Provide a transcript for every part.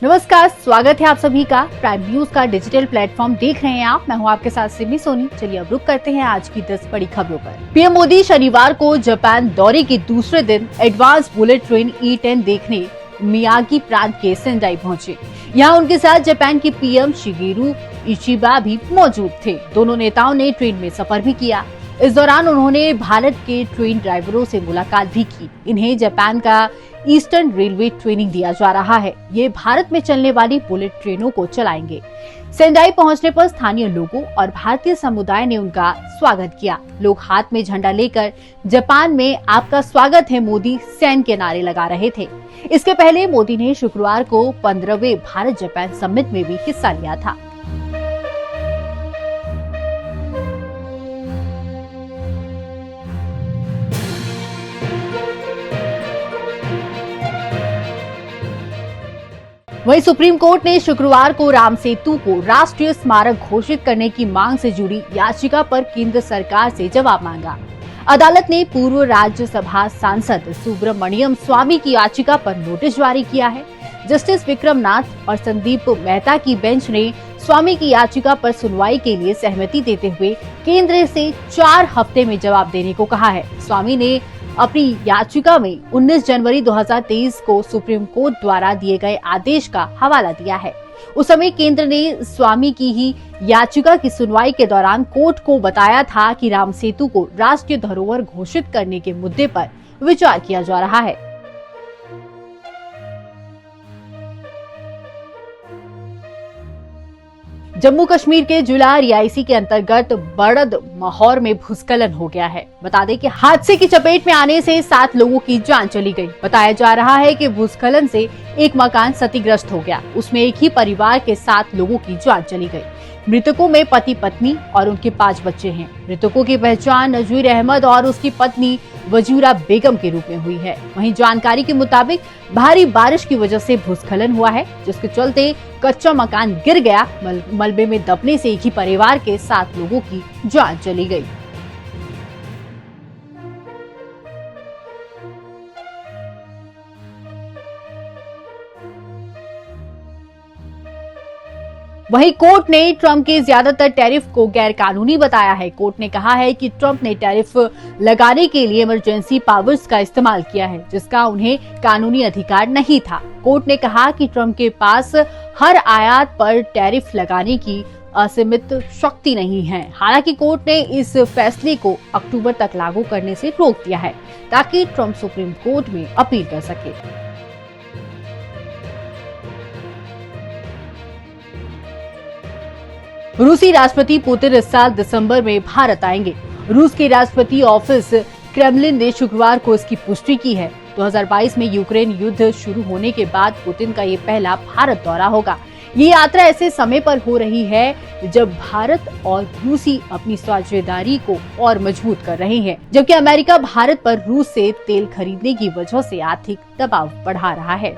नमस्कार, स्वागत है आप सभी का प्राइम न्यूज का डिजिटल प्लेटफॉर्म देख रहे हैं आप। मैं हूं आपके साथ सिमी सोनी। चलिए अब रुक करते हैं आज की 10 बड़ी खबरों पर। पीएम मोदी शनिवार को जापान दौरे के दूसरे दिन एडवांस बुलेट ट्रेन E10 देखने मियागी प्रांत के सेंडाई पहुंचे। यहाँ उनके साथ जापान के पीएम शिगेरू इशिबा भी मौजूद थे। दोनों नेताओं ने ट्रेन में सफर भी किया। इस दौरान उन्होंने भारत के ट्रेन ड्राइवरों से मुलाकात भी की। इन्हें जापान का ईस्टर्न रेलवे ट्रेनिंग दिया जा रहा है। ये भारत में चलने वाली बुलेट ट्रेनों को चलाएंगे। सेंडाई पहुंचने पर स्थानीय लोगों और भारतीय समुदाय ने उनका स्वागत किया। लोग हाथ में झंडा लेकर जापान में आपका स्वागत है मोदी सैन के नारे लगा रहे थे। इसके पहले मोदी ने शुक्रवार को 15वें भारत जापान समिट में भी हिस्सा लिया था। वहीं सुप्रीम कोर्ट ने शुक्रवार को राम सेतु को राष्ट्रीय स्मारक घोषित करने की मांग से जुड़ी याचिका पर केंद्र सरकार से जवाब मांगा। अदालत ने पूर्व राज्यसभा सांसद सुब्रमण्यम स्वामी की याचिका पर नोटिस जारी किया है। जस्टिस विक्रम नाथ और संदीप मेहता की बेंच ने स्वामी की याचिका पर सुनवाई के लिए सहमति देते हुए केंद्र से 4 हफ्ते में जवाब देने को कहा है। स्वामी ने अपनी याचिका में 19 जनवरी 2023 को सुप्रीम कोर्ट द्वारा दिए गए आदेश का हवाला दिया है। उस समय केंद्र ने स्वामी की ही याचिका की सुनवाई के दौरान कोर्ट को बताया था कि राम सेतु को राष्ट्रीय धरोहर घोषित करने के मुद्दे पर विचार किया जा रहा है। जम्मू कश्मीर के जुला रियासी के अंतर्गत बड़द माहौर में भूस्खलन हो गया है। बता दें कि हादसे की चपेट में आने से 7 लोगों की जान चली गई। बताया जा रहा है कि भूस्खलन से एक मकान क्षतिग्रस्त हो गया। उसमें एक ही परिवार के 7 लोगों की जान चली गई। मृतकों में पति पत्नी और उनके 5 बच्चे हैं। मृतकों की पहचान नजीर अहमद और उसकी पत्नी वजूरा बेगम के रूप में हुई है। वहीं जानकारी के मुताबिक भारी बारिश की वजह से भूस्खलन हुआ है, जिसके चलते कच्चा मकान गिर गया। मलबे में दबने से एक ही परिवार के 7 लोगों की जान चली गई। वहीं कोर्ट ने ट्रंप के ज्यादातर टैरिफ को गैर कानूनी बताया है। कोर्ट ने कहा है कि ट्रंप ने टैरिफ लगाने के लिए इमरजेंसी पावर्स का इस्तेमाल किया है, जिसका उन्हें कानूनी अधिकार नहीं था। कोर्ट ने कहा कि ट्रंप के पास हर आयात पर टैरिफ लगाने की असीमित शक्ति नहीं है। हालांकि कोर्ट ने इस फैसले को अक्टूबर तक लागू करने से रोक दिया है, ताकि ट्रंप सुप्रीम कोर्ट में अपील कर सके। रूसी राष्ट्रपति पुतिन इस साल दिसंबर में भारत आएंगे। रूस के राष्ट्रपति ऑफिस क्रेमलिन ने शुक्रवार को इसकी पुष्टि की है। 2022 में यूक्रेन युद्ध शुरू होने के बाद पुतिन का ये पहला भारत दौरा होगा। ये यात्रा ऐसे समय पर हो रही है जब भारत और रूसी अपनी साझेदारी को और मजबूत कर रहे हैं, जबकि अमेरिका भारत पर रूस से तेल खरीदने की वजह से आर्थिक दबाव बढ़ा रहा है।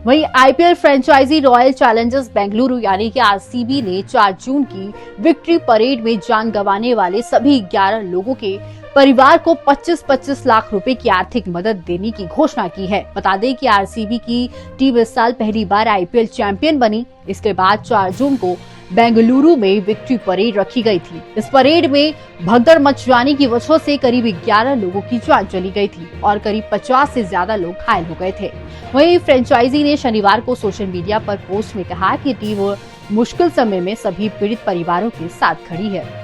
वहीं IPL franchise Royal Challengers Bengaluru यानी कि आरसीबी ने 4 जून की विक्ट्री परेड में जान गंवाने वाले सभी 11 लोगों के परिवार को 25-25 लाख रुपए की आर्थिक मदद देने की घोषणा की है। बता दें कि आरसीबी की टीम इस साल पहली बार आईपीएल चैंपियन बनी। इसके बाद 4 जून को बेंगलुरु में विक्ट्री परेड रखी गई थी। इस परेड में भगदड़ मच जाने की वजह से करीब 11 लोगों की जान चली गई थी और करीब 50 से ज्यादा लोग घायल हो गए थे। वहीं फ्रेंचाइजी ने शनिवार को सोशल मीडिया पर पोस्ट में कहा कि टीम मुश्किल समय में सभी पीड़ित परिवारों के साथ खड़ी है।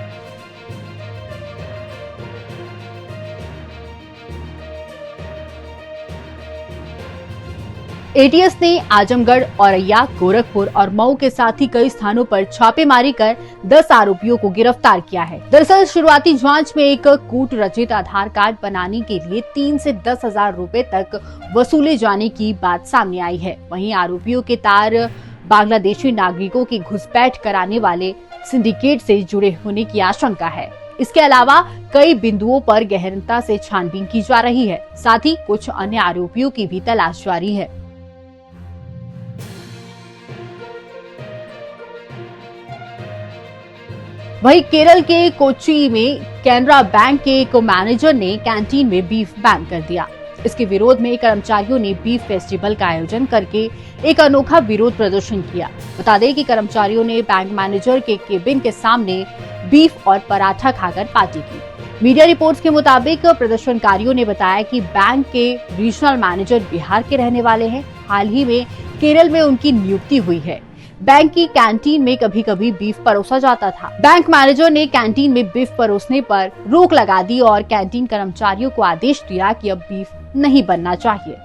एटीएस ने आजमगढ़, औरैया, गोरखपुर और मऊ के साथ ही कई स्थानों पर छापेमारी कर 10 आरोपियों को गिरफ्तार किया है। दरअसल शुरुआती जांच में एक कूट रचित आधार कार्ड बनाने के लिए 3 से 10,000 रुपए तक वसूले जाने की बात सामने आई है। वहीं आरोपियों के तार बांग्लादेशी नागरिकों की घुसपैठ कराने वाले सिंडिकेट से जुड़े होने की आशंका है। इसके अलावा कई बिंदुओं पर गहनता से छानबीन की जा रही है। साथ ही कुछ अन्य आरोपियों की भी तलाश जारी है। वहीं केरल के कोच्चि में कैनरा बैंक के एक मैनेजर ने कैंटीन में बीफ बैन कर दिया। इसके विरोध में कर्मचारियों ने बीफ फेस्टिवल का आयोजन करके एक अनोखा विरोध प्रदर्शन किया। बता दें कि कर्मचारियों ने बैंक मैनेजर के केबिन के सामने बीफ और पराठा खाकर पार्टी की। मीडिया रिपोर्ट्स के मुताबिक प्रदर्शनकारियों ने बताया कि बैंक के रीजनल मैनेजर बिहार के रहने वाले हैं। हाल ही में केरल में उनकी नियुक्ति हुई है। बैंक की कैंटीन में कभी कभी बीफ परोसा जाता था। बैंक मैनेजर ने कैंटीन में बीफ परोसने पर रोक लगा दी और कैंटीन कर्मचारियों को आदेश दिया कि अब बीफ नहीं बनना चाहिए।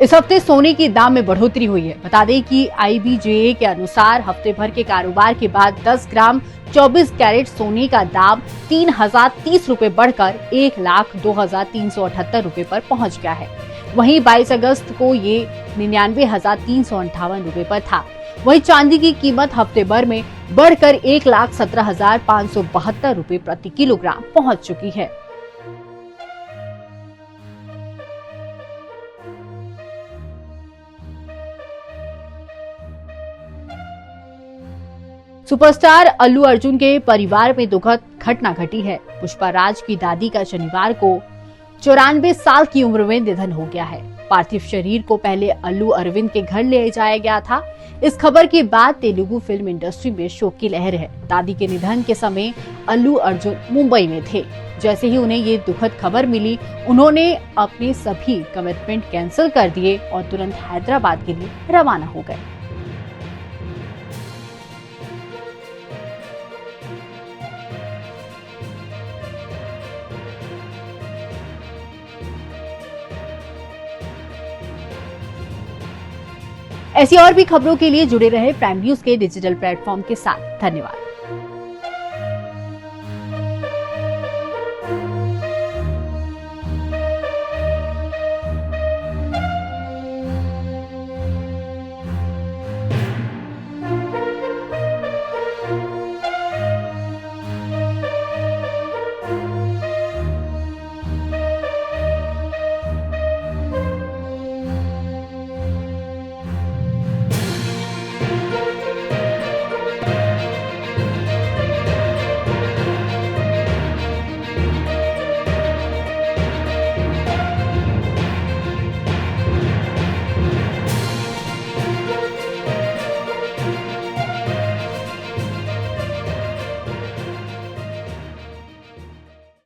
इस हफ्ते सोने की दाम में बढ़ोतरी हुई है। बता दें कि IBJA के अनुसार हफ्ते भर के कारोबार के बाद 10 ग्राम 24 कैरेट सोने का दाम 3030 रुपए बढ़कर 1,02,378 रुपए पर पहुंच गया है। वहीं 22 अगस्त को ये 99,358 रुपए पर था। वहीं चांदी की कीमत हफ्ते भर में बढ़कर 1,17,572 रुपए प्रति किलोग्राम पहुंच चुकी है। सुपरस्टार अल्लू अर्जुन के परिवार में दुखद घटना घटी है। पुष्पा राज की दादी का शनिवार को 94 साल की उम्र में निधन हो गया है। पार्थिव शरीर को पहले अल्लू अरविंद के घर ले जाया गया था। इस खबर के बाद तेलुगु फिल्म इंडस्ट्री में शोक की लहर है। दादी के निधन के समय अल्लू अर्जुन मुंबई में थे। जैसे ही उन्हें ये दुखद खबर मिली, उन्होंने अपने सभी कमिटमेंट कैंसिल कर दिए और तुरंत हैदराबाद के लिए रवाना हो गए। ऐसी और भी खबरों के लिए जुड़े रहे प्राइम न्यूज के डिजिटल प्लेटफॉर्म के साथ। धन्यवाद।